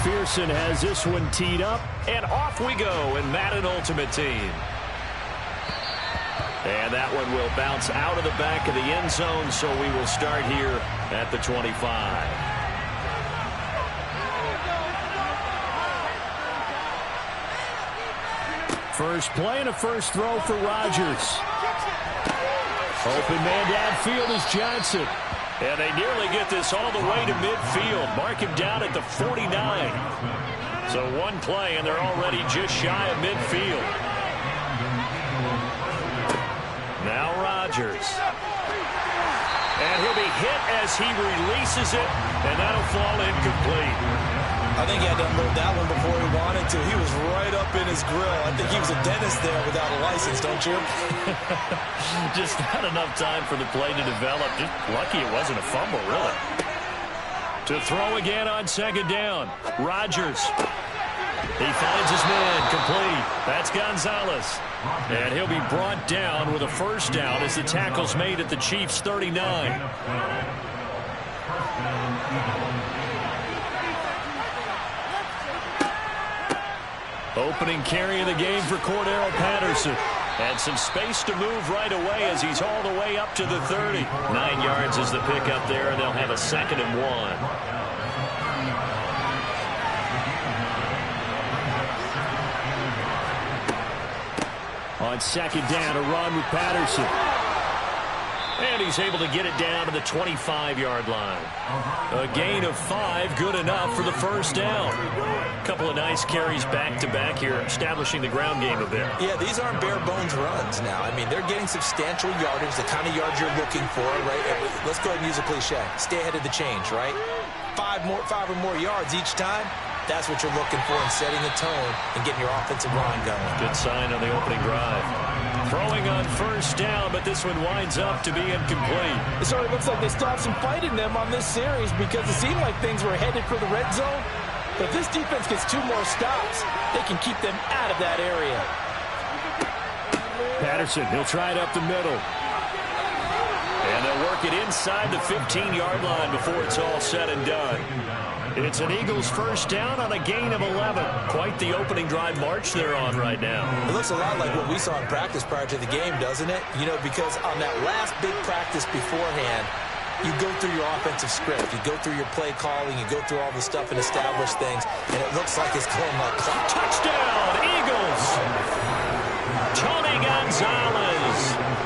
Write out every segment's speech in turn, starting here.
McPherson has this one teed up. And off we go in Madden Ultimate Team. And that one will bounce out of the back of the end zone, so we will start here at the 25. First play and a first throw for Rodgers. Open man downfield is Johnson. And they nearly get this all the way to midfield. Mark him down at the 49. So one play, and they're already just shy of midfield. Now Rodgers. And he'll be hit as he releases it, and that'll fall incomplete. I think he had to unload that one before he wanted to. He was right up in his grill. I think he was a dentist there without a license, don't you? Just not enough time for the play to develop. Just lucky it wasn't a fumble, really. To throw again on second down. Rodgers. He finds his man. Complete. That's Gonzalez. And he'll be brought down with a first down as the tackle's made at the Chiefs' 39. Opening carry of the game for Cordero Patterson. And some space to move right away as he's all the way up to the 30. 9 yards is the pickup there, and they'll have a 2nd and 1. On second down, a run with Patterson. And he's able to get it down to the 25-yard line. A gain of 5, good enough for the first down. A couple of nice carries back-to-back here, establishing the ground game a bit. Yeah, these aren't bare-bones runs now. I mean, they're getting substantial yardage, the kind of yards you're looking for, right? Let's go ahead and use a cliche. Stay ahead of the change, right? 5 or more yards each time. That's what you're looking for in setting the tone and getting your offensive line going. Good sign on the opening drive. Throwing on first down, but this one winds up to be incomplete. It certainly looks like they still have some fight in them on this series because it seemed like things were headed for the red zone. But if this defense gets 2 more stops, they can keep them out of that area. Patterson, he'll try it up the middle. And they'll work it inside the 15-yard line before it's all said and done. It's an Eagles first down on a gain of 11. Quite the opening drive march they're on right now. It looks a lot like what we saw in practice prior to the game, doesn't it? You know, because on that last big practice beforehand, you go through your offensive script. You go through your play calling. You go through all the stuff and establish things. And it looks like it's going like clock. Touchdown, Eagles! Tony Gonzalez,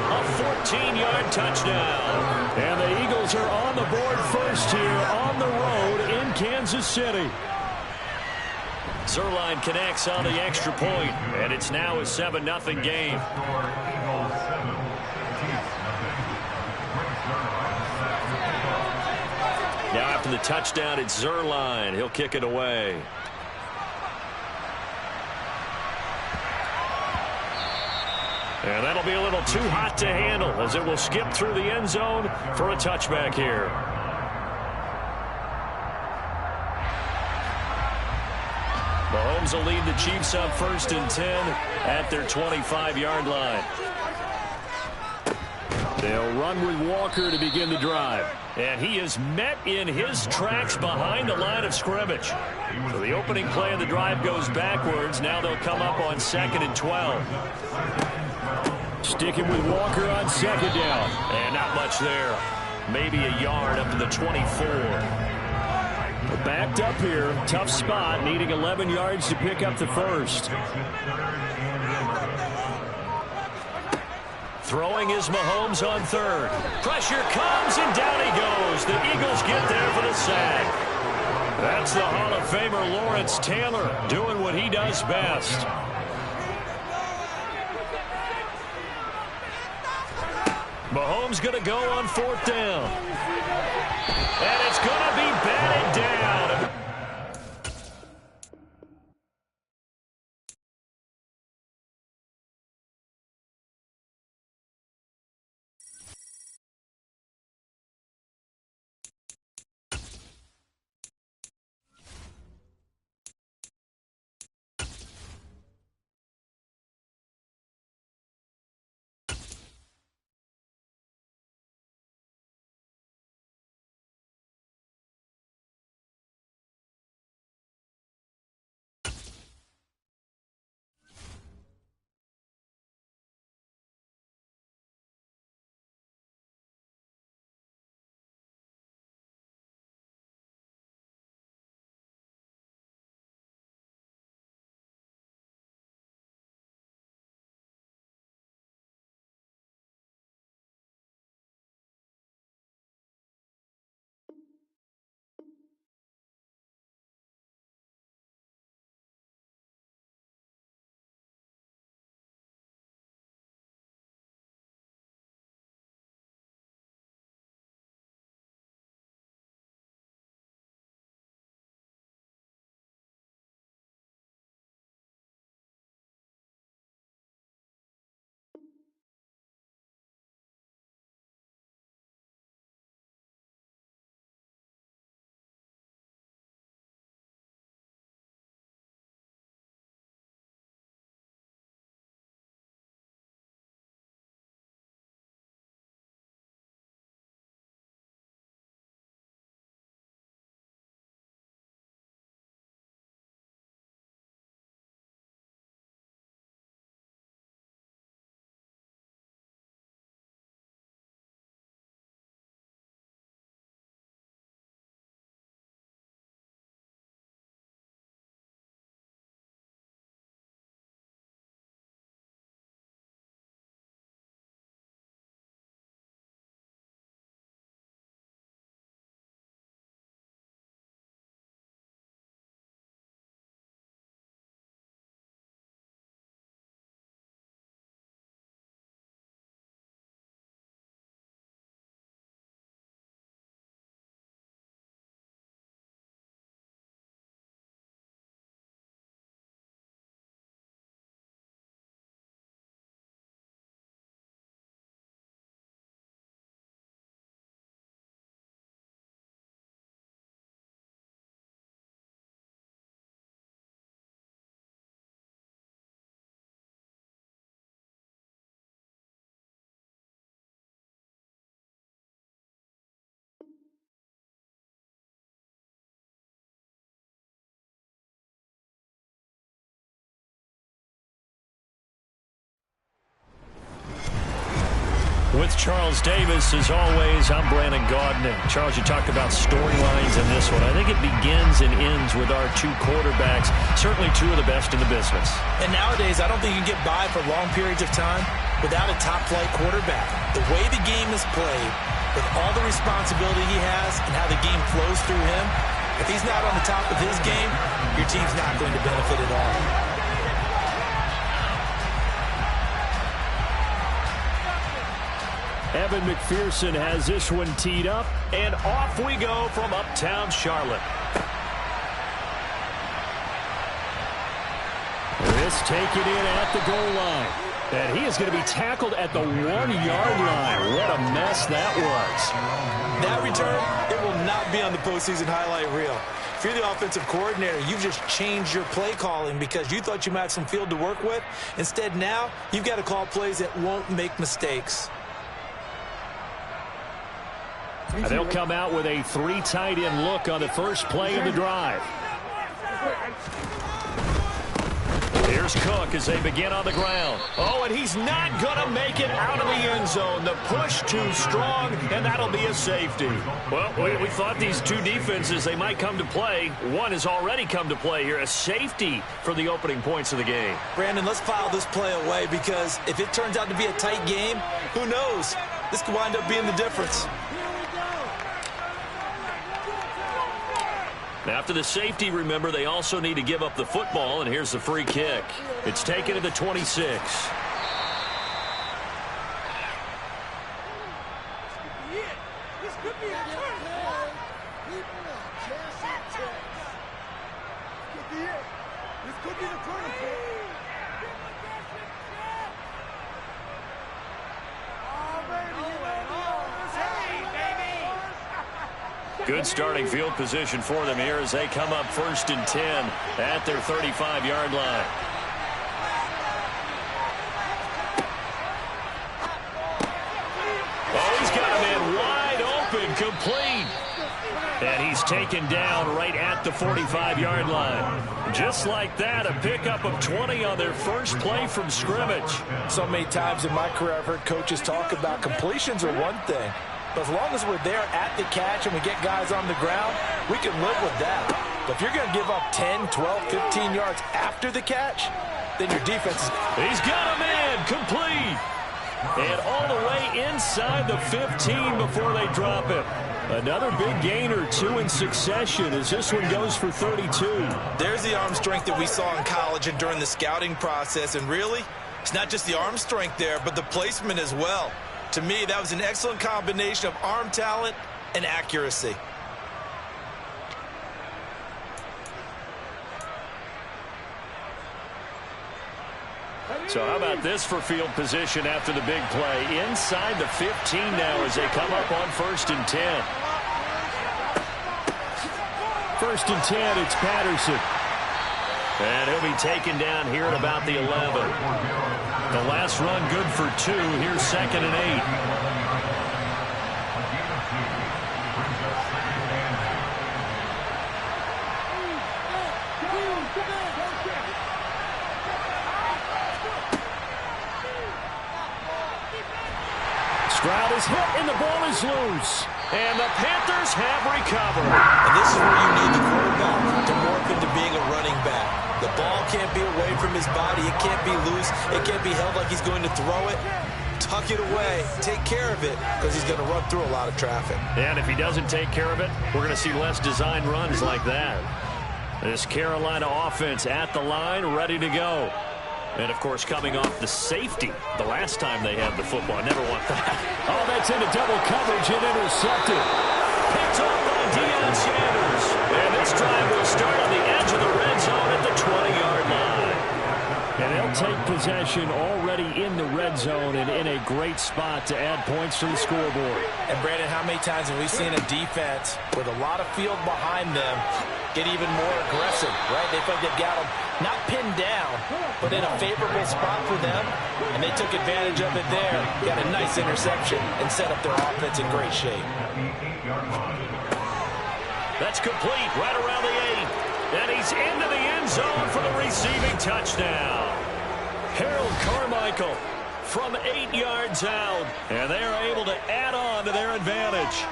a 14-yard touchdown. And the Eagles are on the board first here on the road in Kansas City. Zuerlein connects on the extra point, and it's now a 7-0 game. Now after the touchdown, it's Zuerlein. He'll kick it away. And that'll be a little too hot to handle as it will skip through the end zone for a touchback here. Mahomes will lead the Chiefs up 1st and 10 at their 25-yard line. They'll run with Walker to begin the drive. And he is met in his tracks behind the line of scrimmage. So the opening play of the drive goes backwards. Now they'll come up on 2nd and 12. Sticking with Walker on second down. And not much there. Maybe a yard up to the 24. Backed up here. Tough spot. Needing 11 yards to pick up the first. Throwing is Mahomes on 3rd. Pressure comes, and down he goes. The Eagles get there for the sack. That's the Hall of Famer Lawrence Taylor doing what he does best. Mahomes going to go on 4th down. And it's going to be batted down. With Charles Davis, as always, I'm Brandon Gaudin. And Charles, you talked about storylines in this one. I think it begins and ends with our two quarterbacks, certainly two of the best in the business. And nowadays, I don't think you can get by for long periods of time without a top-flight quarterback. The way the game is played, with all the responsibility he has and how the game flows through him, if he's not on the top of his game, your team's not going to benefit at all. Evan McPherson has this one teed up, and off we go from uptown Charlotte. This taken in at the goal line. And he is going to be tackled at the 1-yard line. What a mess that was. That return, it will not be on the postseason highlight reel. If you're the offensive coordinator, you've just changed your play calling because you thought you might have some field to work with. Instead, now, you've got to call plays that won't make mistakes. And they'll come out with a 3 tight end look on the first play of the drive. Here's Cook as they begin on the ground. Oh, and he's not going to make it out of the end zone. The push too strong, and that'll be a safety. Well, we thought these two defenses, they might come to play. One has already come to play here, a safety for the opening points of the game. Brandon, let's file this play away because if it turns out to be a tight game, who knows? This could wind up being the difference. After the safety, remember, they also need to give up the football, and here's the free kick. It's taken to the 26. Good starting field position for them here as they come up 1st and 10 at their 35-yard line. Oh, he's got a man wide open, complete. And he's taken down right at the 45-yard line. Just like that, a pickup of 20 on their first play from scrimmage. So many times in my career I've heard coaches talk about completions are one thing. But as long as we're there at the catch and we get guys on the ground, we can live with that. But if you're going to give up 10, 12, 15 yards after the catch, then your defense is... He's got a man complete. And all the way inside the 15 before they drop it. Another big gain or 2 in succession as this one goes for 32. There's the arm strength that we saw in college and during the scouting process. And really, it's not just the arm strength there, but the placement as well. To me, that was an excellent combination of arm talent and accuracy. So how about this for field position after the big play? Inside the 15 now as they come up on 1st and 10. 1st and 10, it's Patterson. And he'll be taken down here at about the 11. The last run good for 2. Here's 2nd and 8. Stroud is hit and the ball is loose. And the Panthers have recovered. And this is where you need the quarterback to morph into being a running back. The ball can't be away from his body. It can't be loose. It can't be held like he's going to throw it. Tuck it away. Take care of it because he's going to run through a lot of traffic. And if he doesn't take care of it, we're going to see less designed runs like that. This Carolina offense at the line, ready to go. And, of course, coming off the safety the last time they had the football. I never want that. Oh, that's into double coverage and intercepted. Picked off by Deion Sanders. And this drive will start on the edge of the red zone at the 20-yard line. And they'll take possession already in the red zone and in a great spot to add points to the scoreboard. And, Brandon, how many times have we seen a defense with a lot of field behind them get even more aggressive, right? They feel like they've got them not pinned down, but in a favorable spot for them, and they took advantage of it there, got a nice interception, and set up their offense in great shape. That's complete right around the 8. And he's into the end zone for the receiving touchdown. Harold Carmichael from 8 yards out. And they are able to add on to their advantage.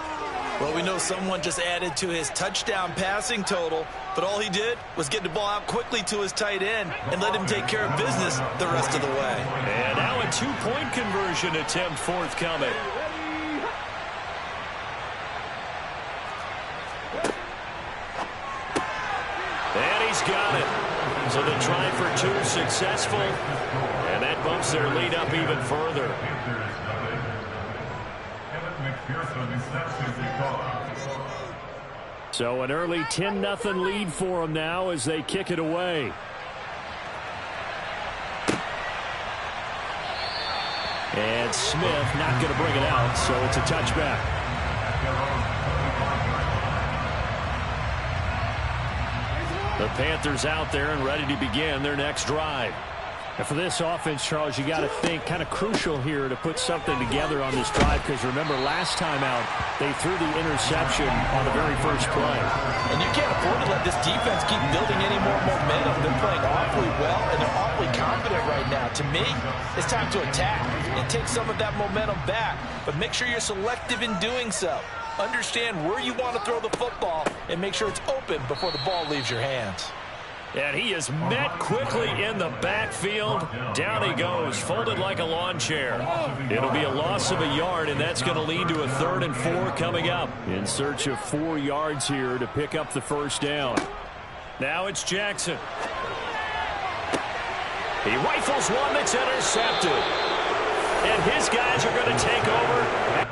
Well, we know someone just added to his touchdown passing total, but all he did was get the ball out quickly to his tight end and let him take care of business the rest of the way. And now a 2-point conversion attempt forthcoming. And he's got it. So the try for 2 successful, and that bumps their lead up even further. So an early 10-0 lead for them now as they kick it away. And Smith not going to bring it out, so it's a touchback. The Panthers out there and ready to begin their next drive. And for this offense, Charles, you got to think kind of crucial here to put something together on this drive, because remember last time out they threw the interception on the very first play. And you can't afford to let this defense keep building any more momentum. They're playing awfully well and they're awfully confident right now. To me, it's time to attack and take some of that momentum back, but make sure you're selective in doing so. Understand where you want to throw the football and make sure it's open before the ball leaves your hands. And he is met quickly in the backfield. Down he goes, folded like a lawn chair. It'll be a loss of a yard, and that's going to lead to a 3rd and 4 coming up. In search of 4 yards here to pick up the first down. Now it's Jackson. He rifles one that's intercepted. And his guys are going to take over.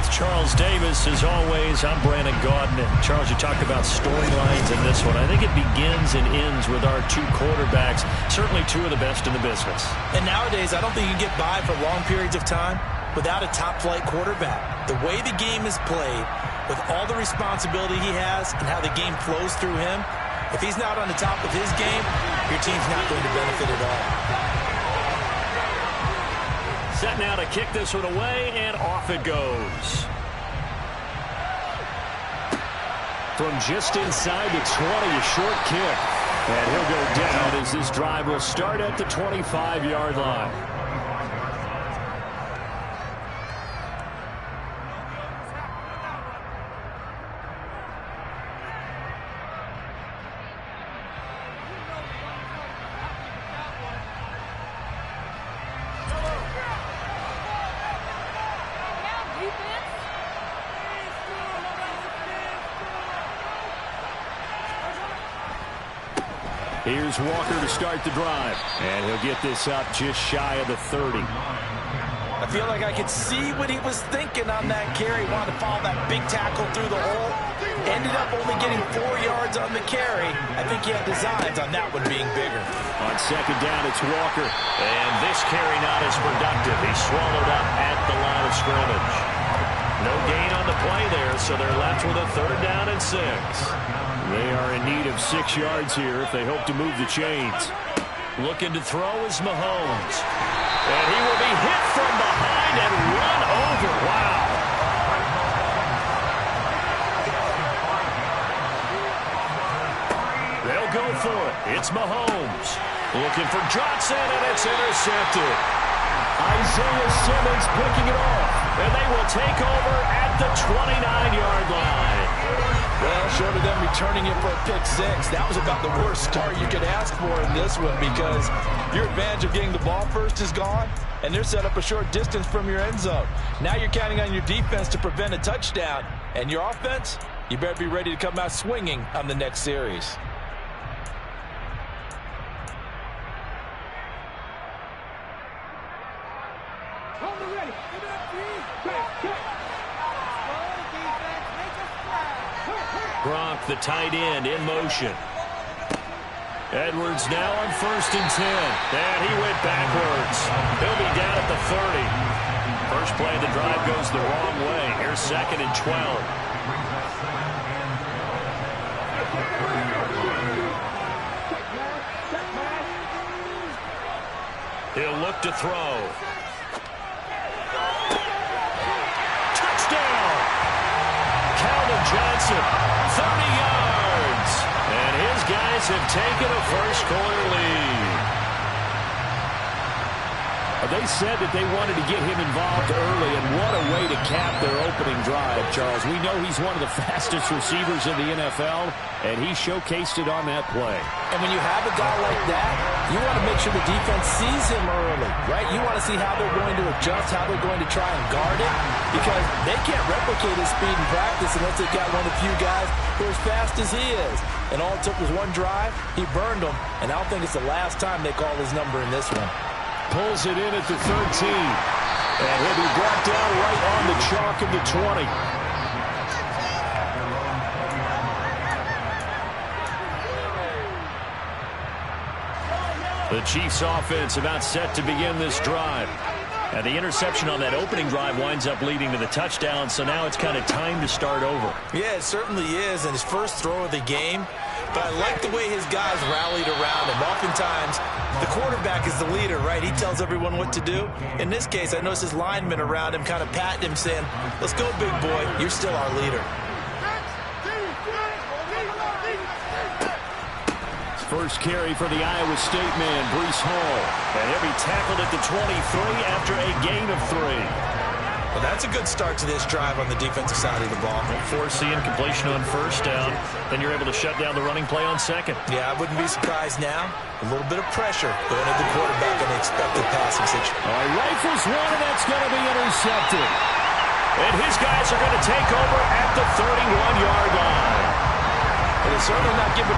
with Charles Davis. As always, I'm Brandon Gaudin. And Charles, you talked about storylines in this one. I think it begins and ends with our two quarterbacks, certainly two of the best in the business. And nowadays, I don't think you can get by for long periods of time without a top-flight quarterback. The way the game is played, with all the responsibility he has and how the game flows through him, if he's not on the top of his game, your team's not going to benefit at all. Set now to kick this one away, and off it goes. From just inside the 20, a short kick. And he'll go down as this drive will start at the 25-yard line. Here's Walker to start the drive. And he'll get this up just shy of the 30. I feel like I could see what he was thinking on that carry. Wanted to follow that big tackle through the hole. Ended up only getting 4 yards on the carry. I think he had designs on that one being bigger. On second down, it's Walker. And this carry not as productive. He's swallowed up at the line of scrimmage. No gain on the play there, so they're left with a 3rd down and 6. They are in need of 6 yards here if they hope to move the chains. Looking to throw is Mahomes. And he will be hit from behind and run over. Wow. They'll go for it. It's Mahomes. Looking for Johnson, and it's intercepted. Isaiah Simmons picking it off. And they will take over at the 29-yard line. Well, short of them returning it for a pick 6, that was about the worst start you could ask for in this one, because your advantage of getting the ball first is gone, and they're set up a short distance from your end zone. Now you're counting on your defense to prevent a touchdown, and your offense, you better be ready to come out swinging on the next series. Gronk, the tight end, in motion. Edwards now on 1st and 10. And he went backwards. He'll be down at the 30. First play of the drive goes the wrong way. Here's 2nd and 12. He'll look to throw. Touchdown! Calvin Johnson, 30 yards. And his guys have taken a first-quarter lead. They said that they wanted to get him involved early, and what a way to cap their opening drive, Charles. We know he's one of the fastest receivers in the NFL, and he showcased it on that play. And when you have a guy like that, you want to make sure the defense sees him early, right? You want to see how they're going to adjust, how they're going to try and guard it, because they can't replicate his speed in practice unless they've got one of the few guys who are as fast as he is. And all it took was one drive. He burned them, and I don't think it's the last time they call his number in this one. Pulls it in at the 13. And he'll be brought down right on the chalk of the 20. The Chiefs offense about set to begin this drive. And the interception on that opening drive winds up leading to the touchdown, so now it's kind of time to start over. Yeah, it certainly is, and his first throw of the game. But I like the way his guys rallied around him. Oftentimes, the quarterback is the leader, right? He tells everyone what to do. In this case, I noticed his linemen around him kind of patting him, saying, let's go, big boy. You're still our leader. First carry for the Iowa State man, Breece Hall. And he'll be tackled at the 23 after a gain of 3. Well, that's a good start to this drive on the defensive side of the ball. Foreseeing completion on 1st down. Then you're able to shut down the running play on 2nd. Yeah, I wouldn't be surprised now. A little bit of pressure going at the quarterback on the expected passing situation. Rifles one, and that's going to be intercepted. And his guys are going to take over at the 31-yard line. But it's certainly not giving...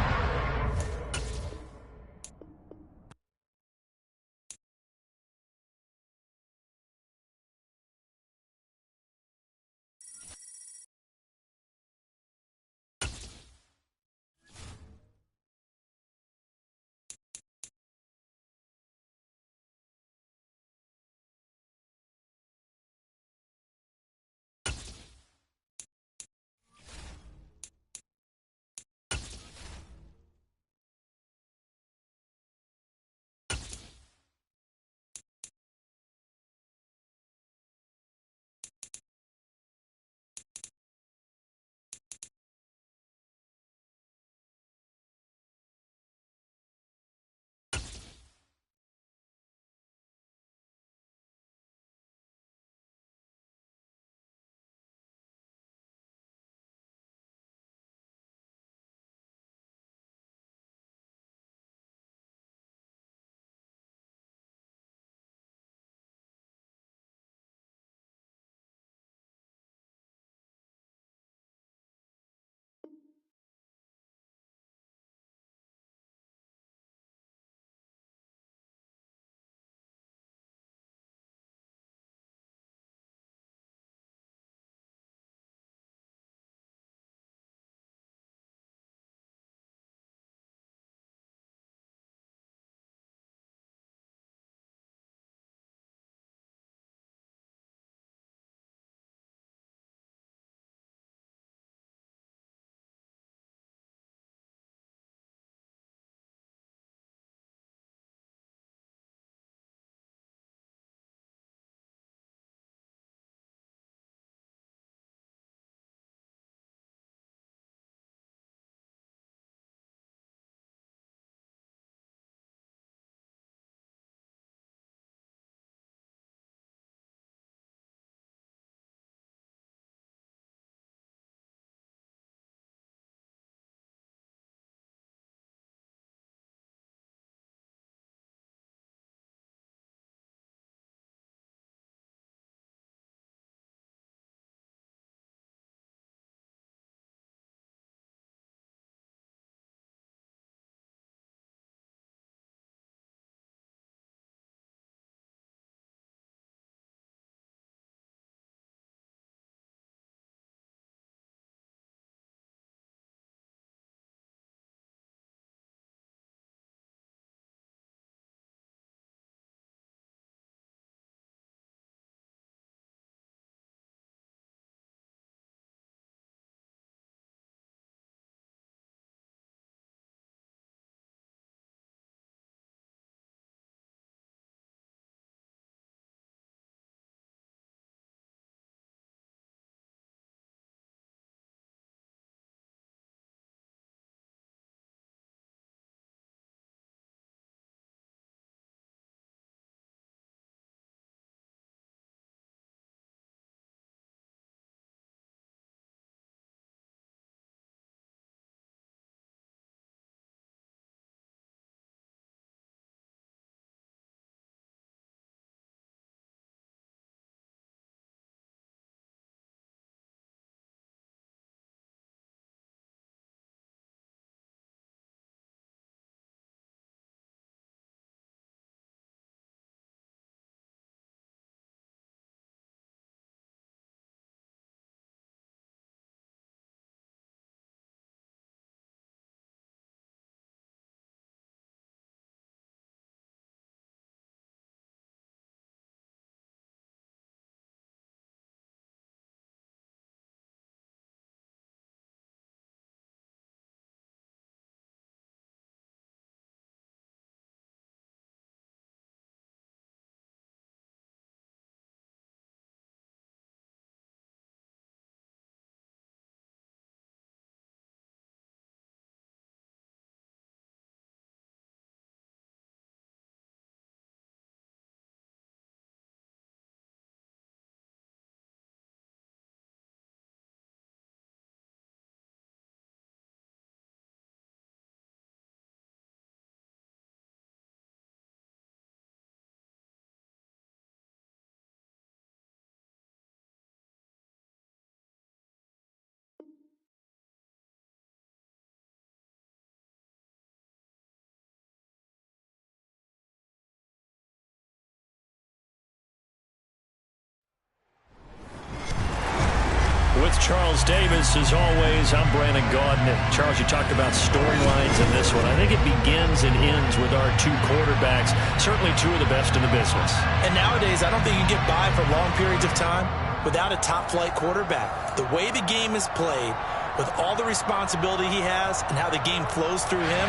With Charles Davis, as always, I'm Brandon Gaudin. Charles, you talked about storylines in this one. I think it begins and ends with our two quarterbacks, certainly two of the best in the business. And nowadays, I don't think you can get by for long periods of time without a top-flight quarterback. The way the game is played, with all the responsibility he has and how the game flows through him,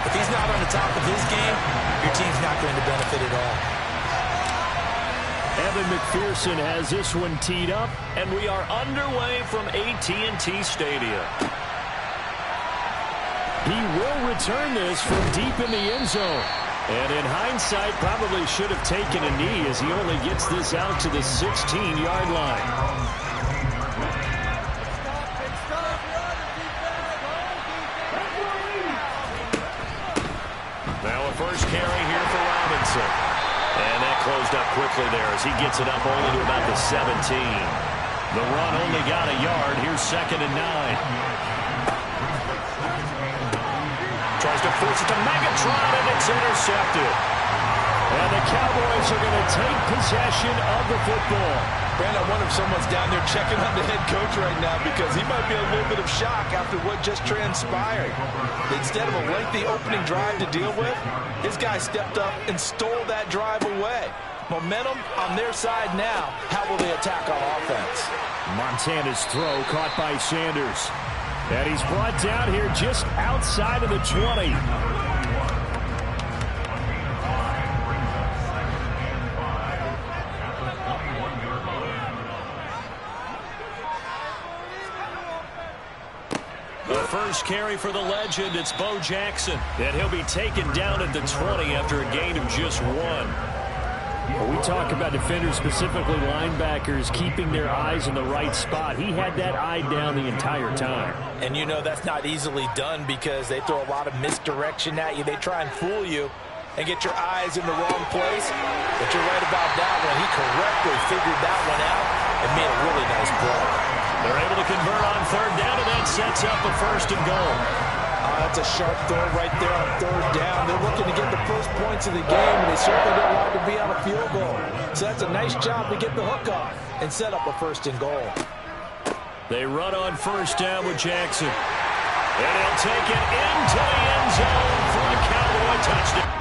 if he's not on the top of his game, your team's not going to benefit at all. Evan McPherson has this one teed up, and we are underway from AT&T Stadium. He will return this from deep in the end zone. And in hindsight, probably should have taken a knee as he only gets this out to the 16-yard line. Now a first carry here for Robinson. And that closed up quickly there as he gets it up only to about the 17. The run only got a yard. Here's 2nd and 9. Tries to force it to Megatron, and it's intercepted. And the Cowboys are going to take possession of the football. Brandon, I wonder if someone's down there checking on the head coach right now because he might be a little bit of shock after what just transpired. Instead of a lengthy opening drive to deal with, his guy stepped up and stole that drive away. Momentum on their side now. How will they attack on offense? Montana's throw caught by Sanders. And he's brought down here just outside of the 20. First carry for the legend, it's Bo Jackson. And he'll be taken down at the 20 after a gain of just 1. When we talk about defenders, specifically linebackers, keeping their eyes in the right spot, he had that eye down the entire time. And you know that's not easily done because they throw a lot of misdirection at you. They try and fool you and get your eyes in the wrong place. But you're right about that one. He correctly figured that one out and made a really nice play. They're able to convert on 3rd down, and that sets up a 1st and goal. That's a sharp throw right there on 3rd down. They're looking to get the first points of the game, and they certainly don't want to be on a field goal. So that's a nice job to get the hook up and set up a 1st and goal. They run on 1st down with Jackson. And he'll take it into the end zone for a Cowboy touchdown.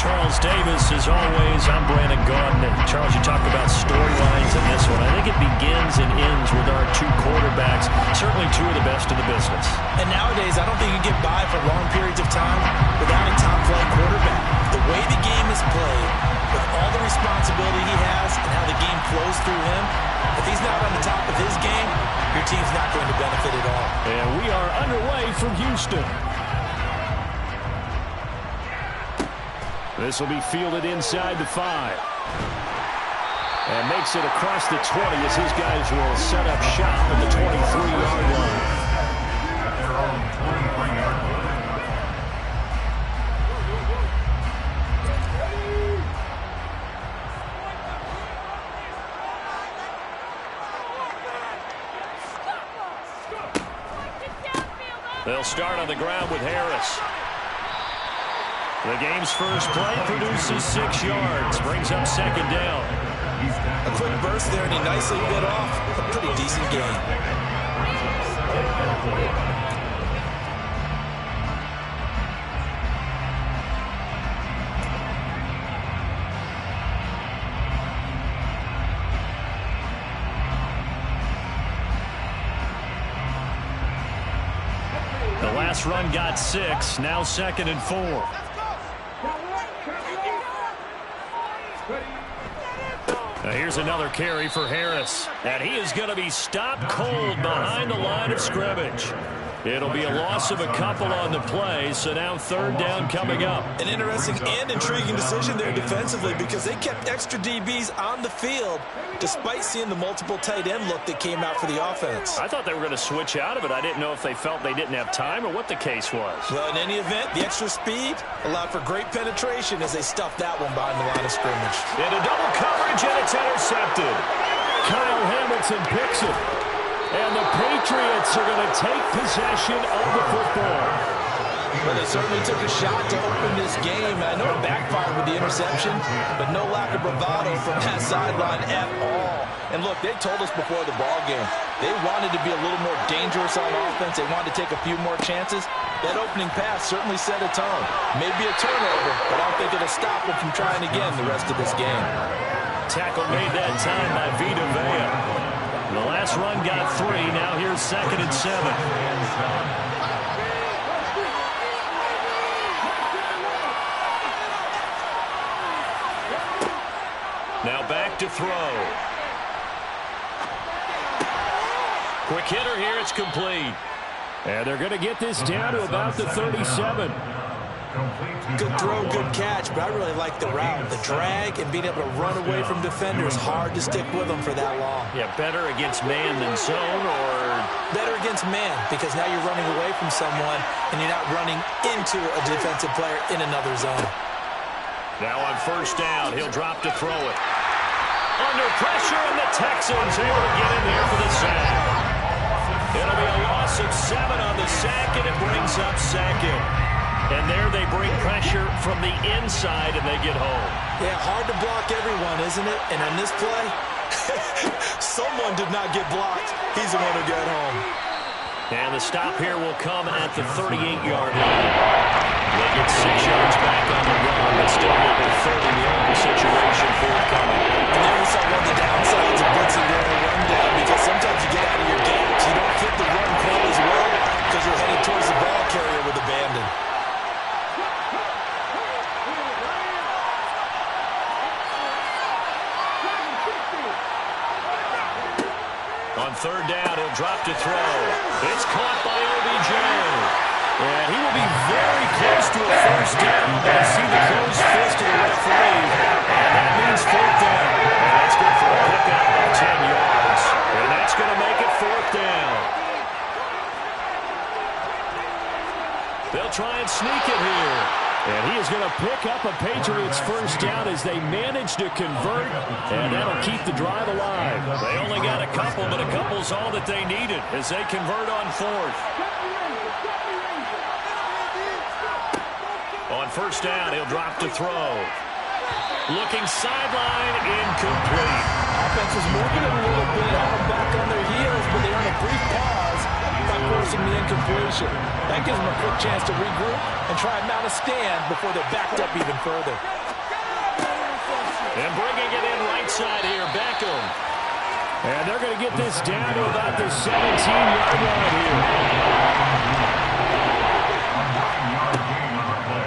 Charles Davis, as always, I'm Brandon Gaudin. And Charles, you talk about storylines in this one. I think it begins and ends with our two quarterbacks, certainly two of the best in the business. And nowadays, I don't think you get by for long periods of time without a top-flight quarterback. The way the game is played, with all the responsibility he has and how the game flows through him, if he's not on the top of his game, your team's not going to benefit at all. And we are underway from Houston. This will be fielded inside the 5. And makes it across the 20 as his guys will set up shop at the 23-yard line. They'll start on the ground with Harris. The game's first play produces 6 yards, brings up second down. A quick burst there, and he nicely bit off a pretty decent game. The last run got 6, now 2nd and 4. Now here's another carry for Harris. And he is going to be stopped cold behind the line of scrimmage. It'll be a loss of a couple on the play, so now 3rd down coming up. An interesting and intriguing decision there defensively because they kept extra DBs on the field despite seeing the multiple tight end look that came out for the offense. I thought they were going to switch out of it. I didn't know if they felt they didn't have time or what the case was. Well, in any event, the extra speed allowed for great penetration as they stuffed that one behind the line of scrimmage. And a double coverage, and it's intercepted. Kyle Hamilton picks it. And the Patriots are going to take possession of the football. Well, they certainly took a shot to open this game. I know it backfired with the interception, but no lack of bravado from that sideline at all. And look, they told us before the ball game, they wanted to be a little more dangerous on offense. They wanted to take a few more chances. That opening pass certainly set a tone. Maybe a turnover, but I don't think it'll stop them from trying again the rest of this game. Tackle made that time by Vita Vea. The last run got 3. Now here's 2nd and 7. Now back to throw. Quick hitter here. It's complete. And they're going to get this down to about the 37. Good throw, good catch, but I really like the route. The drag and being able to run away from defenders, hard to stick with them for that long. Yeah, better against man than zone, or? Better against man, because now you're running away from someone and you're not running into a defensive player in another zone. Now on 1st down, he'll drop to throw it. Under pressure, and the Texans able to get in there for the sack. It'll be a loss of 7 on the sack, and it brings up 2nd. And there they bring pressure from the inside, and they get home. Yeah, hard to block everyone, isn't it? And on this play, someone did not get blocked. He's the one who got home. And the stop here will come at the 38-yard line. They get 6 yards back on the run, but still with a 30-yard situation forthcoming. And there we saw one of the downsides of blitzing during a rundown, because sometimes you get out of your games. You don't hit the run quite as well because you're headed towards the ball carrier with abandon. On 3rd down, he'll drop to throw. It's caught by OBJ. And he will be very close to a 1st down. I see the closed fist of the referee. And that means 4th down. And that's good for a pickup of 10 yards. And that's going to make it 4th down. They'll try and sneak it here. And he is going to pick up a Patriots 1st down as they manage to convert, and that'll keep the drive alive. They only got a couple, but a couple's all that they needed as they convert on 4th. On 1st down, he'll drop to throw. Looking sideline, incomplete. Offense was moving a little bit, had them back on their heels, but they earned a brief pause. Got 4 forcing the incompletion. That gives them a quick chance to regroup and try and mount a stand before they're backed up even further. And bringing it in right side here, Beckham. And they're going to get this down to about the 17-yard line here.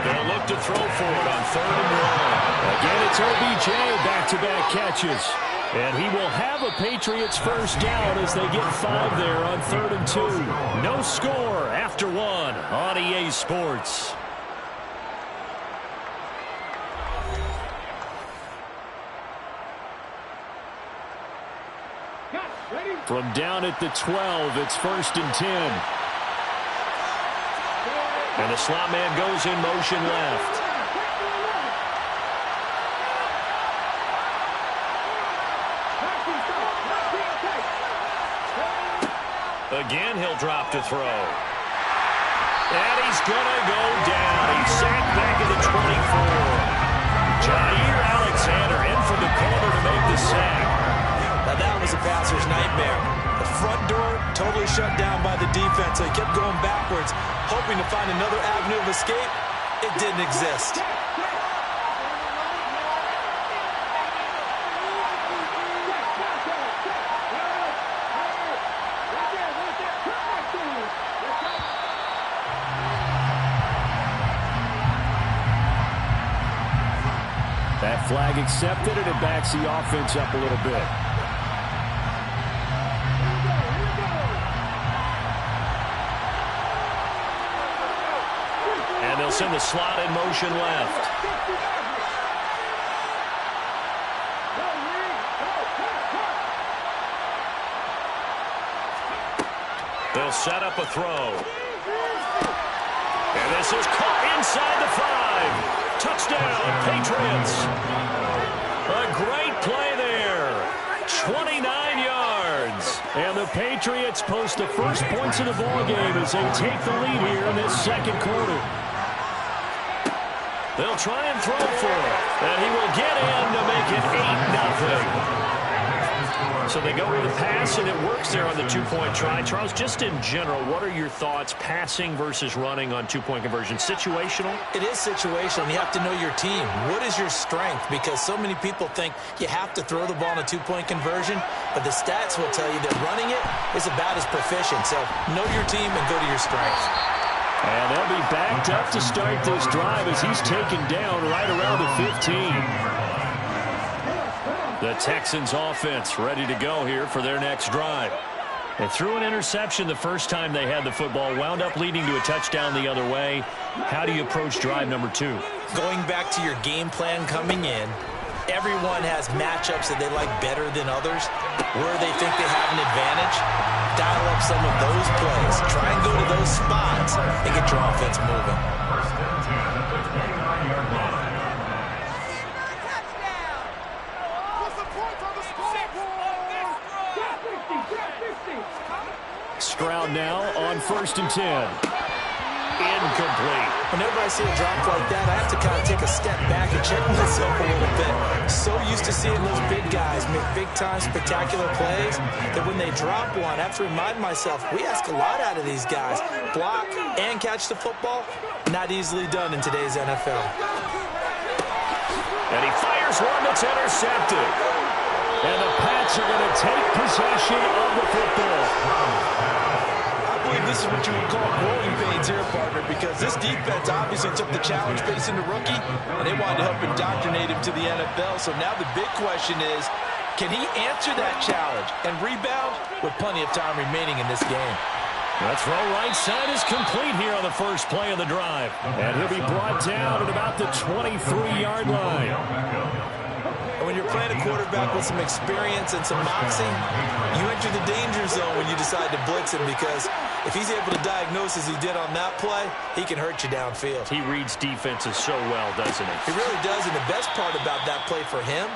They'll look to throw for it on 3rd and 1. Again, it's OBJ, back-to-back catches. And he will have a Patriots first down as they get 5 there on 3rd and 2. No score after 1 on EA Sports. From down at the 12, it's 1st and 10. And the slot man goes in motion left. Again, he'll drop to throw. And he's going to go down. He's sacked back at the 24. Jair Alexander in from the corner to make the sack. Now that was a passer's nightmare. The front door totally shut down by the defense, so he kept going backwards, hoping to find another avenue of escape. It didn't exist. That flag accepted, and it backs the offense up a little bit. And they'll send the slot in motion left. They'll set up a throw. And this is caught inside the 5. Touchdown, Patriots. A great play there. 29 yards. And the Patriots post the first points of the ballgame as they take the lead here in this 2nd quarter. They'll try and throw for it. And he will get in to make it 8-0. So they go with the pass, and it works there on the 2-point try. Charles, just in general, what are your thoughts passing versus running on 2-point conversion? Situational? It is situational. You have to know your team. What is your strength? Because so many people think you have to throw the ball in a 2-point conversion, but the stats will tell you that running it is about as proficient. So know your team and go to your strengths. And they'll be backed up to start this drive as he's taken down right around the 15. The Texans offense ready to go here for their next drive. They threw an interception the first time they had the football, wound up leading to a touchdown the other way. How do you approach drive number 2? Going back to your game plan coming in, everyone has matchups that they like better than others. Where they think they have an advantage, dial up some of those plays. Try and go to those spots and get your offense moving. Stroud now on 1st and 10. Incomplete. Whenever I see a drop like that, I have to kind of take a step back and check myself a little bit. So used to seeing those big guys make big-time spectacular plays that when they drop one, I have to remind myself, we ask a lot out of these guys. Block and catch the football, not easily done in today's NFL. And he fires one that's intercepted. And the Pats are going to take possession of the football. I believe this is what you would call growing pains here, partner, because this defense obviously took the challenge facing the rookie, and they wanted to help indoctrinate him to the NFL. So now the big question is, can he answer that challenge and rebound with plenty of time remaining in this game? That throw right side is complete here on the first play of the drive. And he'll be brought down at about the 23-yard line. And when you're playing a quarterback with some experience and some moxie, you enter the danger zone when you decide to blitz him, because if he's able to diagnose as he did on that play, he can hurt you downfield. He reads defenses so well, doesn't he? He really does, and the best part about that play for him,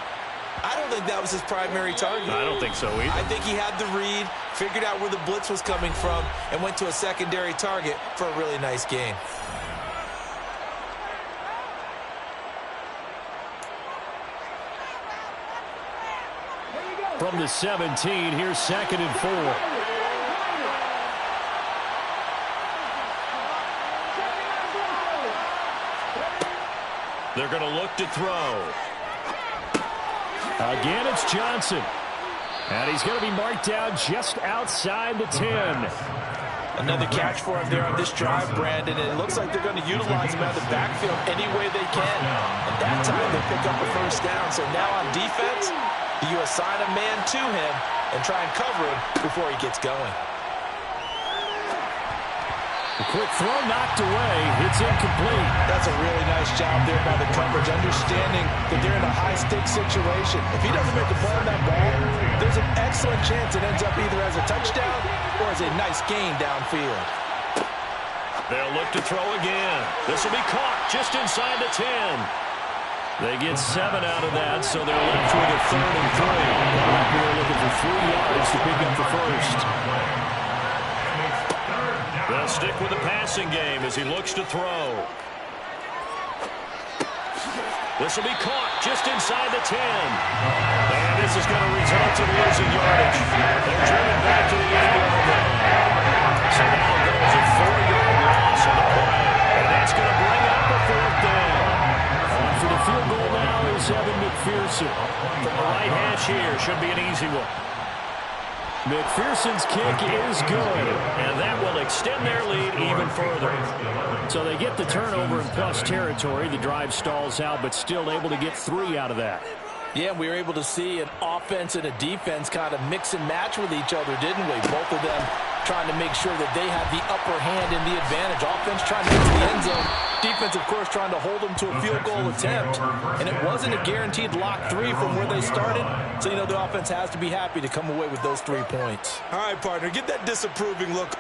I don't think that was his primary target. I don't think so either. I think he had the read, figured out where the blitz was coming from, and went to a secondary target for a really nice gain. From the 17, here's 2nd and 4. They're going to look to throw. Again, it's Johnson. And he's going to be marked down just outside the 10. Another catch for him there on this drive, Brandon. And it looks like they're going to utilize him out of the backfield any way they can. And that time they pick up a first down. So now on defense, you assign a man to him and try and cover him before he gets going. A quick throw knocked away. It's incomplete. That's a really nice job there by the coverage, understanding that they're in a high-stakes situation. If he doesn't make a play on that ball, there's an excellent chance it ends up either as a touchdown or as a nice gain downfield. They'll look to throw again. This will be caught just inside the 10. They get 7 out of that, so they're left with a 3rd and 3. They're looking for 3 yards to pick up the first. They'll stick with the passing game as he looks to throw. This will be caught just inside the 10. And this is going to result in losing yardage. They're driven back to the end of the game. So now there's a 4-yard loss on the play. And that's going to bring up a 4th down. On for the field goal now is Evan McPherson. From the right hash here, should be an easy one. McPherson's kick is good, and that will extend their lead even further. So they get the turnover in plus territory. The drive stalls out, but still able to get 3 out of that. Yeah, we were able to see an offense and a defense kind of mix and match with each other, didn't we? Both of them trying to make sure that they had the upper hand and the advantage. Offense trying to get to the end zone. Defense, of course, trying to hold them to a field goal attempt. And it wasn't a guaranteed lock 3 from where they started. So, you know, the offense has to be happy to come away with those 3 points. All right, partner, get that disapproving look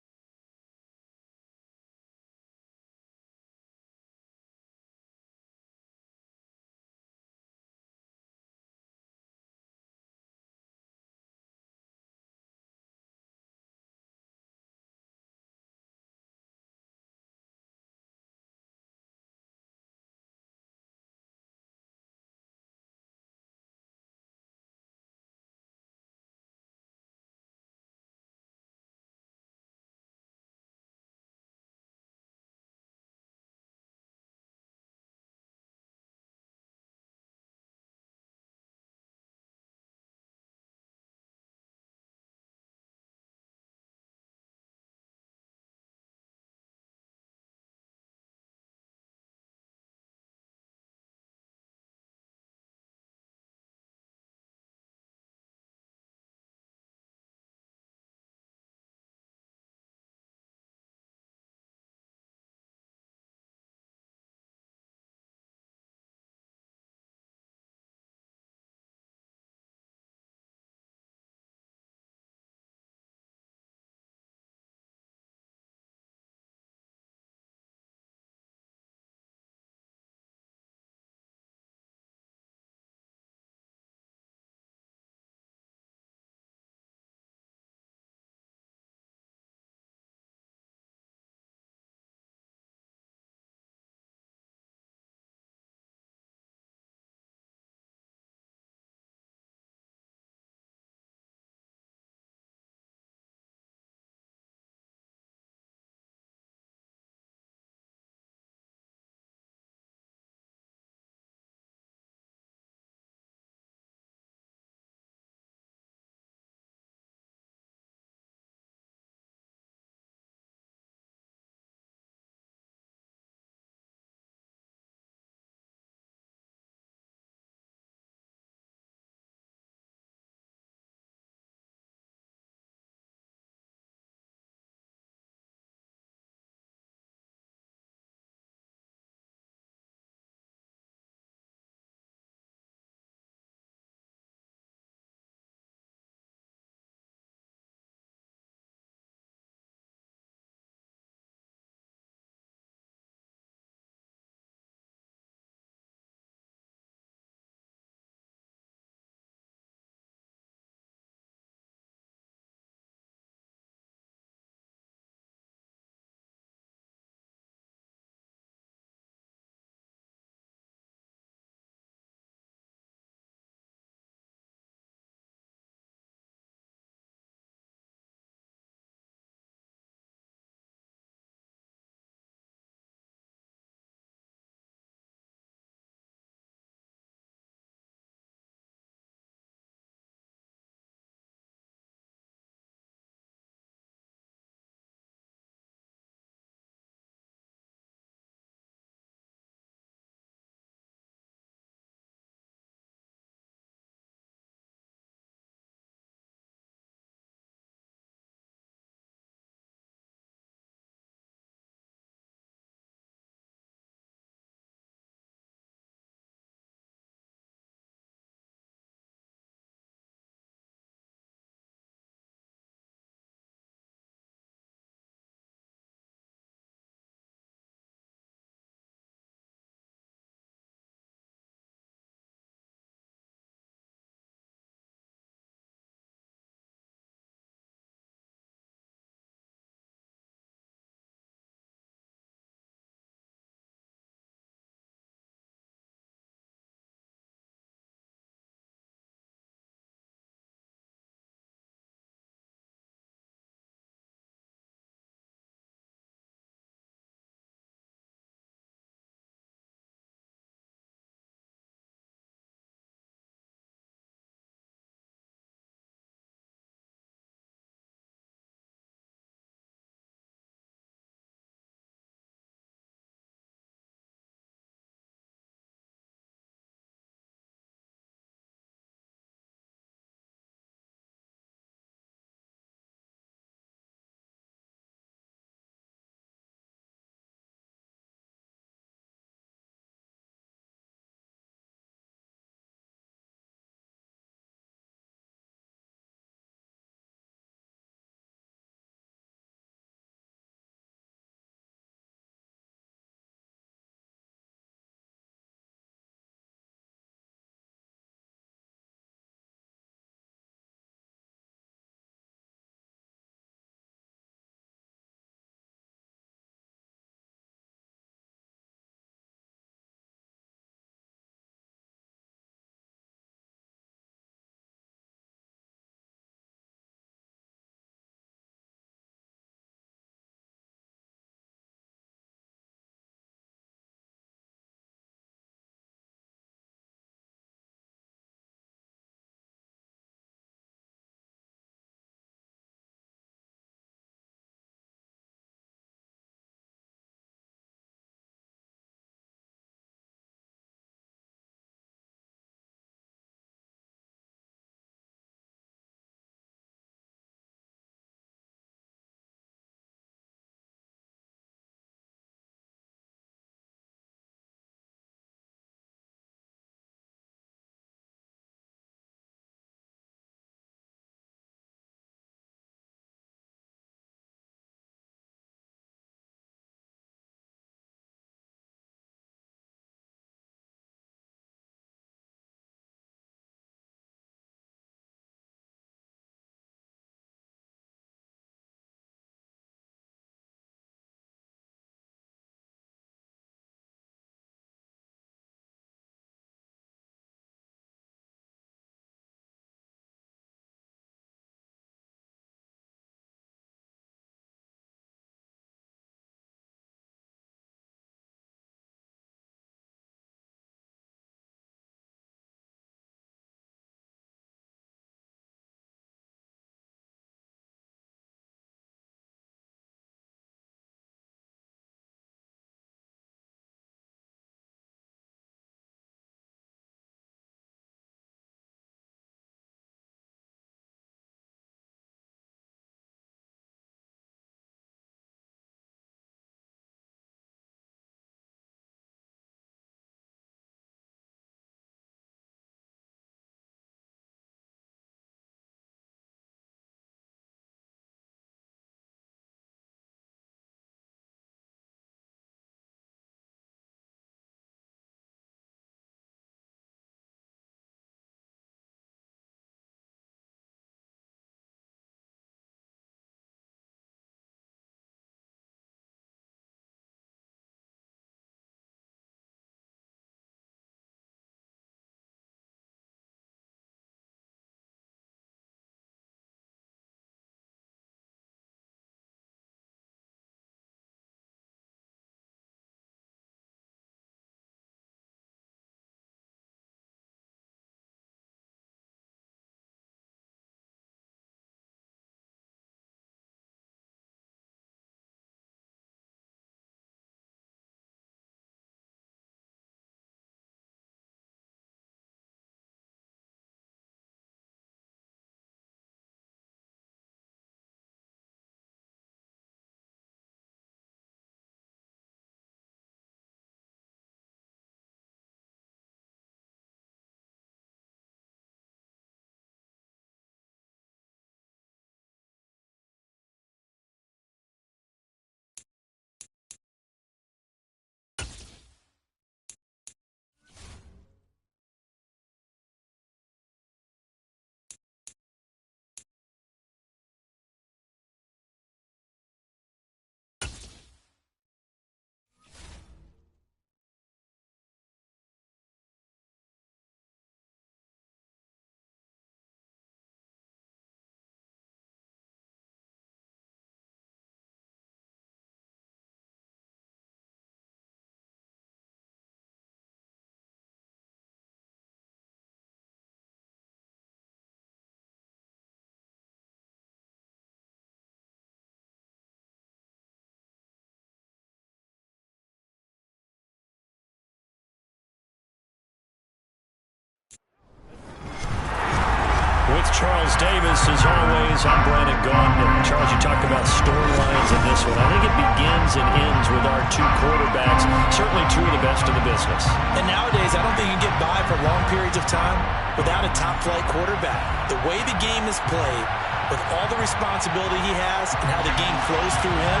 with Charles Davis. As always, I'm Brandon Gaudner. Charles, you talked about storylines in this one. I think it begins and ends with our two quarterbacks, certainly two of the best in the business. And nowadays, I don't think you can get by for long periods of time without a top-flight quarterback. The way the game is played, with all the responsibility he has and how the game flows through him,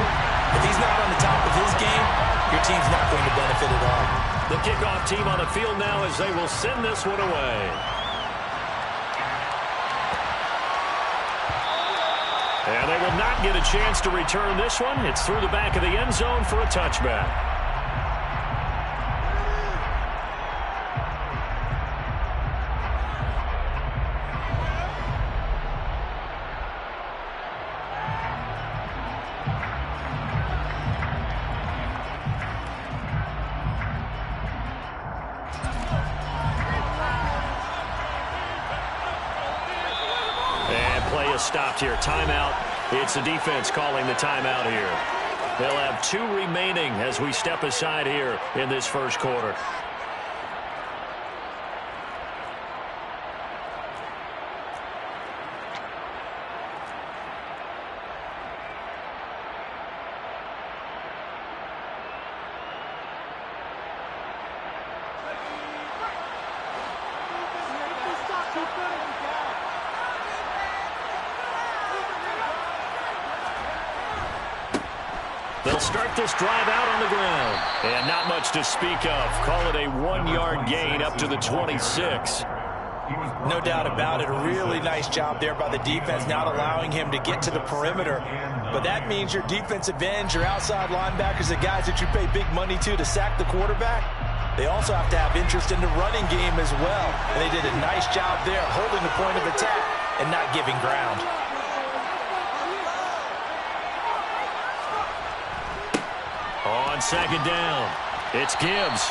if he's not on the top of his game, your team's not going to benefit at all. The kickoff team on the field now as they will send this one away. And they will not get a chance to return this one. It's through the back of the end zone for a touchback. Stopped here. Timeout. It's the defense calling the timeout here. They'll have 2 remaining as we step aside here in this first quarter. They'll start this drive out on the ground. And not much to speak of. Call it a 1-yard gain up to the 26. No doubt about it. A really nice job there by the defense, not allowing him to get to the perimeter. But that means your defensive ends, your outside linebackers, the guys that you pay big money to sack the quarterback, they also have to have interest in the running game as well. And they did a nice job there, holding the point of attack and not giving ground. On second down, it's Gibbs.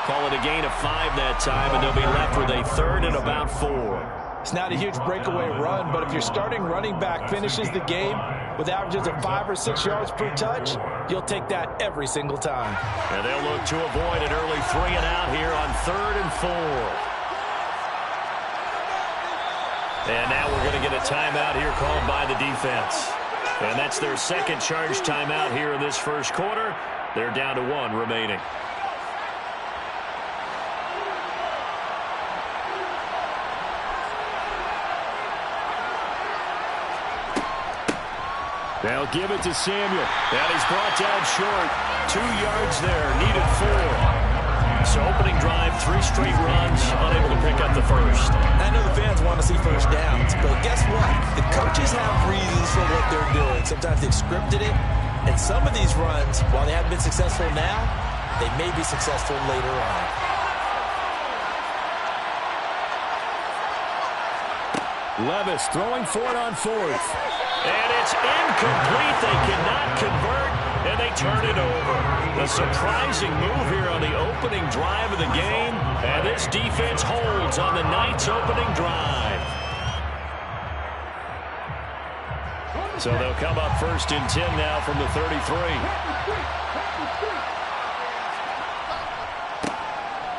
Call it a gain of 5 that time, and they'll be left with a 3rd and about 4. It's not a huge breakaway run, but if your starting running back finishes the game with averages of 5 or 6 yards per touch, you'll take that every single time. And they'll look to avoid an early 3 and out here on 3rd and 4. And now we're going to get a timeout here called by the defense. And that's their second charge timeout here in this first quarter. They're down to 1 remaining. They'll give it to Samuel. And he's brought down short. 2 yards there, needed 4. So opening drive, 3 straight runs, unable to pick up the first. I know the fans want to see first downs, but guess what? The coaches have reasons for what they're doing. Sometimes they've scripted it, and some of these runs, while they haven't been successful now, they may be successful later on. Levis throwing for it on 4th. And it's incomplete. They cannot convert, and they turn it over. A surprising move here on the opening drive of the game, and this defense holds on the Knights' opening drive. So they'll come up 1st and 10 now from the 33.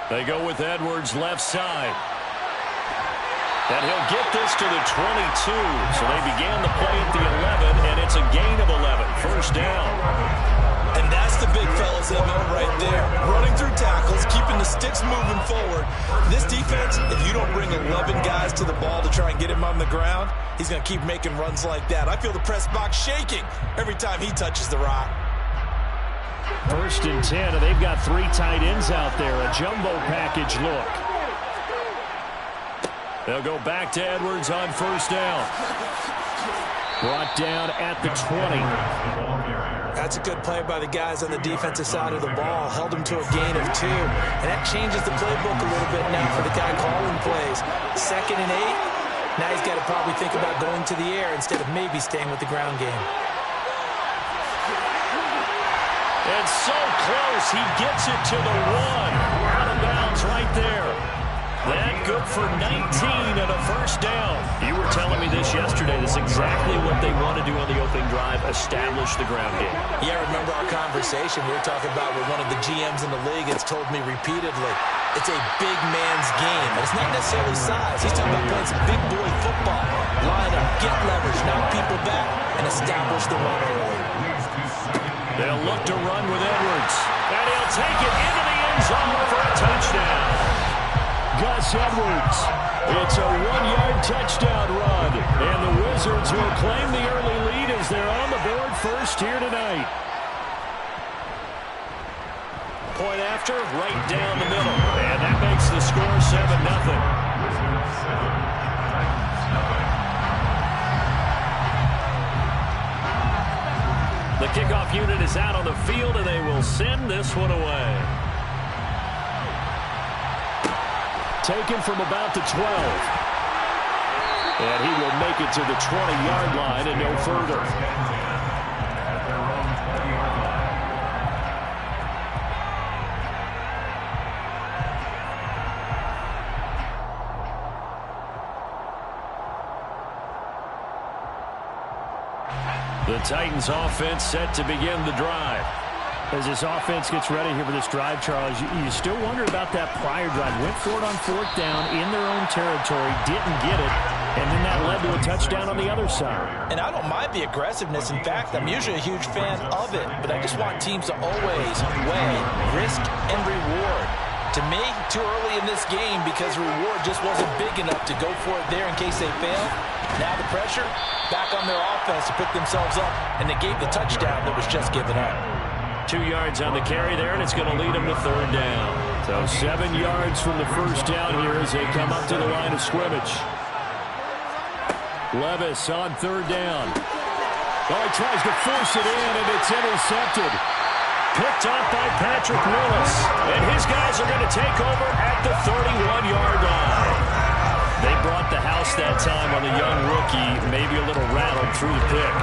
They go with Edwards left side. And he'll get this to the 22. So they began the play at the 11, and it's a gain of 11. First down. And that's the big fella's MO right there. Running through tackles, keeping the sticks moving forward. This defense, if you don't bring 11 guys to the ball to try and get him on the ground, he's going to keep making runs like that. I feel the press box shaking every time he touches the rock. 1st and 10, and they've got 3 tight ends out there. A jumbo package look. They'll go back to Edwards on 1st down. Brought down at the 20. That's a good play by the guys on the defensive side of the ball. Held them to a gain of 2. And that changes the playbook a little bit now for the guy calling plays. 2nd and 8. Now he's got to probably think about going to the air instead of maybe staying with the ground game. And so close. He gets it to the 1. Out of bounds right there. That good for 19 and a first down. You were telling me this yesterday. That's exactly what they want to do on the opening drive, establish the ground game. Yeah, remember our conversation. We were talking about what one of the GMs in the league has told me repeatedly. It's a big man's game. And it's not necessarily size. He's talking about playing some big boy football. Line up, get leverage, knock people back, and establish the run early. They'll look to run with Edwards. And he'll take it into the end zone for a touchdown. Gus Edwards. It's a 1-yard touchdown run. And the Wizards will claim the early lead as they're on the board first here tonight. Point after, right down the middle. And that makes the score 7-0. The kickoff unit is out on the field, and they will send this one away. Taken from about the 12. And he will make it to the 20-yard line and no further. The Titans offense set to begin the drive. As this offense gets ready here for this drive, Charles, you still wonder about that prior drive. Went for it on 4th down in their own territory, didn't get it, and then that led to a touchdown on the other side. And I don't mind the aggressiveness. In fact, I'm usually a huge fan of it, but I just want teams to always weigh risk and reward. To me, too early in this game because reward just wasn't big enough to go for it there in case they fail. Now the pressure back on their offense to pick themselves up, and they gave the touchdown that was just given up. 2 yards on the carry there, and it's going to lead them to 3rd down. So 7 yards from the first down here as they come up to the line of scrimmage. Levis on 3rd down. Oh, he tries to force it in, and it's intercepted. Picked up by Patrick Willis. And his guys are going to take over at the 31-yard line. They brought the house that time on the young rookie, maybe a little rattled through the pick.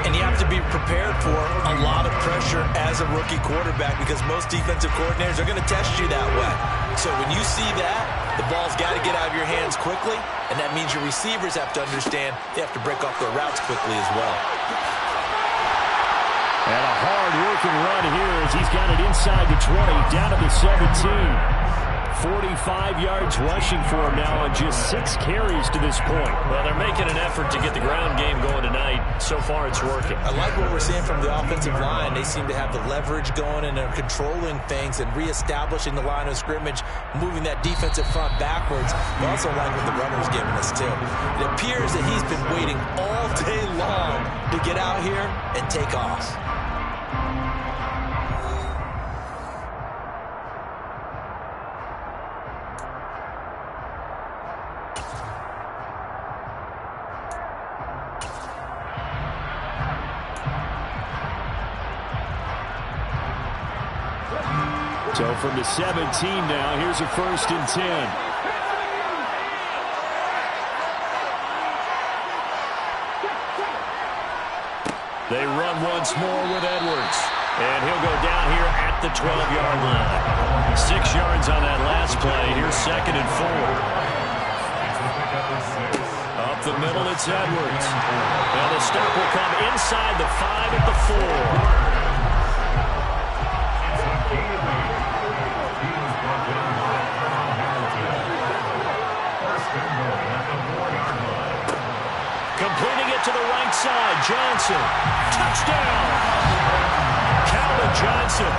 And you have to be prepared for a lot of pressure as a rookie quarterback because most defensive coordinators are going to test you that way. So when you see that, the ball's got to get out of your hands quickly, and that means your receivers have to understand they have to break off their routes quickly as well. And a hard-working run here as he's got it inside the 20, down to the 17. 45 yards rushing for him now on just 6 carries to this point. Well, they're making an effort to get the ground game going tonight. So far, it's working. I like what we're seeing from the offensive line. They seem to have the leverage going and are controlling things and reestablishing the line of scrimmage, moving that defensive front backwards. I also like what the runner's giving us, too. It appears that he's been waiting all day long to get out here and take off. So from the 17 now, here's a 1st and 10. They run once more with Edwards. And he'll go down here at the 12-yard line. 6 yards on that last play. Here's 2nd and 4. Up the middle, it's Edwards. And the stop will come inside the 5 at the 4. Completing it to the right side, Johnson. Touchdown! Calvin Johnson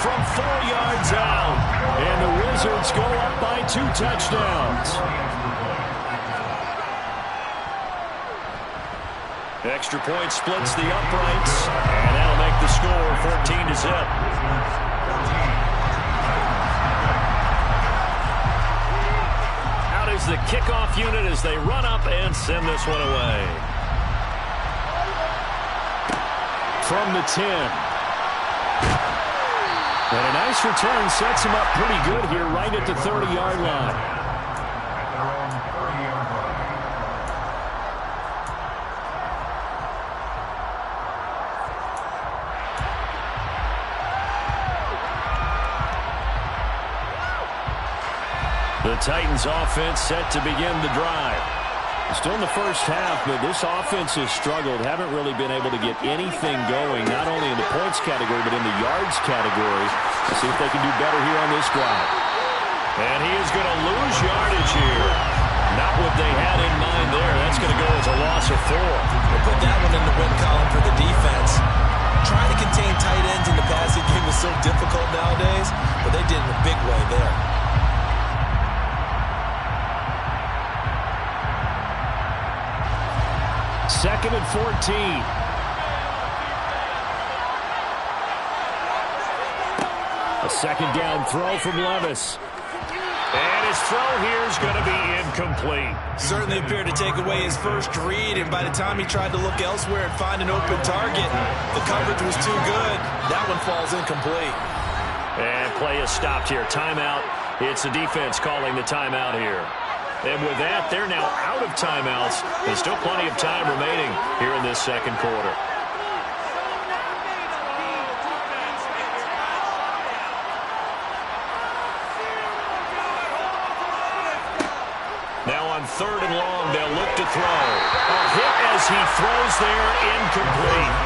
from 4 yards out. And the Wizards go up by 2 touchdowns. Extra point splits the uprights. And that'll make the score 14-0. Is the kickoff unit as they run up and send this one away. From the 10. And a nice return sets him up pretty good here right at the 30-yard line. The Titans offense set to begin the drive. Still in the first half, but this offense has struggled. Haven't really been able to get anything going, not only in the points category, but in the yards category. Let's see if they can do better here on this drive. And he is going to lose yardage here. Not what they had in mind there. That's going to go as a loss of 4. We'll put that one in the win column for the defense. Trying to contain tight ends in the passing game is so difficult nowadays, but they did in a big way there. Second and 14. A second down throw from Levis. And his throw here is going to be incomplete. Certainly appeared to take away his first read, and by the time he tried to look elsewhere and find an open target, the coverage was too good. That one falls incomplete. And play is stopped here. Timeout. It's the defense calling the timeout here. And with that, they're now out of timeouts. There's still plenty of time remaining here in this second quarter. Now on third and long, they'll look to throw. A hit as he throws there, incomplete.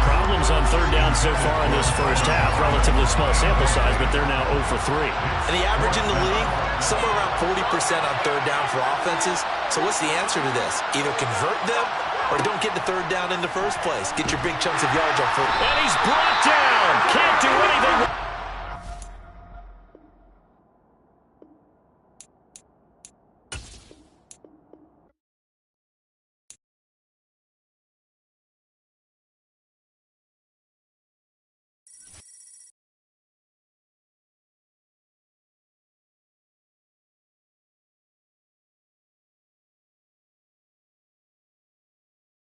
Problems on third down so far in this first half. Relatively small sample size, but they're now 0 for 3. And the average in the league, somewhere around 40% on third down for offenses. So what's the answer to this? Either convert them or don't get the third down in the first place. Get your big chunks of yards on foot. And he's brought down. Can't do anything